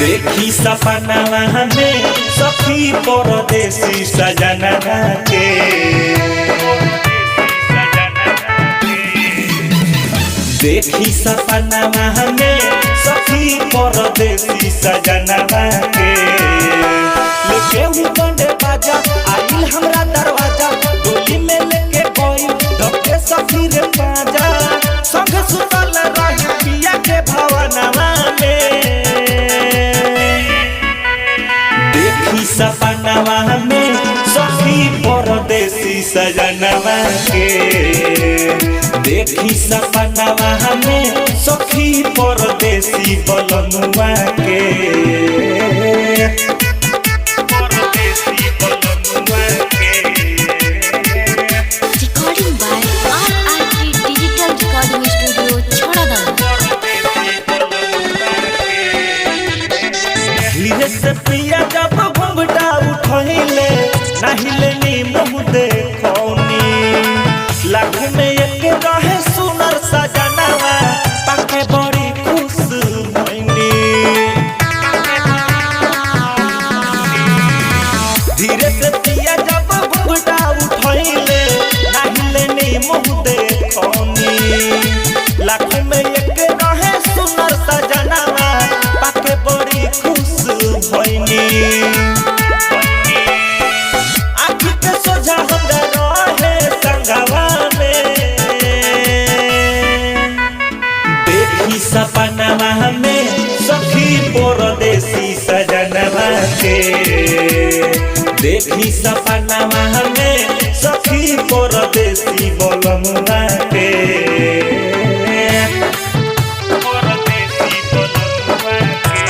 देखी सपनावा हमें सखी परदेसी सजना के। देखी सपनावा हमें सखी परदेसी सजना के। लेके हूँ बंदे बाजा आइल हमरा दरवाजा, डोली में लेके कोई धक्के सखी रे बाजा। संग सुतल रही पिया के भवनवा में। देखी सपनावा हमें सखी परदेसी सजनवा के। देखी सपनावा हमें सखी परदेसी बलनुआ के। परदेसी बलनुआ के। Recording by RRT digital recording studio छोड़ादाना। धीरे से पिया जब घुंघटा उठैले नाहिले नी मुँह देखौनी। लाख में एक रहे सुनर सजनवा पाके बड़ी खुश भइनी। धीरे से पिया जब घुंघटा उठैले नाहिले नी मुँह देखौनी। लाख में एक रहे सुनर सजनवा पाके बड़ी खुश भइनी। आँखी के सोझा हमरा रहे संगवा में। देखी सपनावा हमें सखी परदेसी सजनवा के। देखी सपनावा हमें सखी परदेसी बलनुआ के। परदेसी बलनुआ के।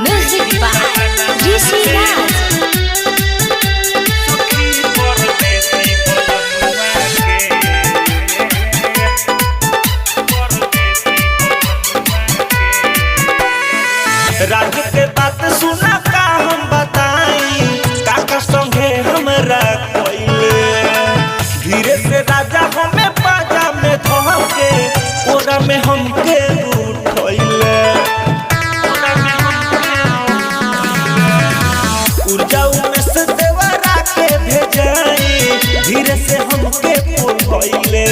म्यूजिक बाय ऋषि राज। राज के बात सुना का हम बताई, काका संगे हमरा कोइले। धीरे से राजा हमें बाजा में धोके कोरा में हमके उठैले। उर्जाऊ में से देवरा के भेजाई, धीरे से हमके पुलैले।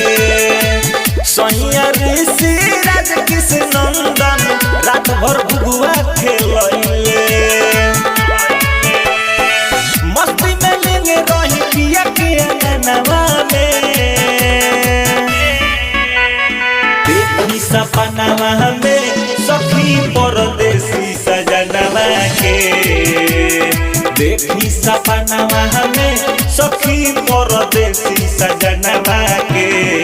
सैया ऋषि राज किस नंदन रात भर भुगुआ खेलैले। मस्ती में लेंगे रही पिया के अंगनवा में। देखी सपनावा हमें सखी परदेसी सजनवा के। देखी सपनावा हमें सखी परदेसी सजनवा के।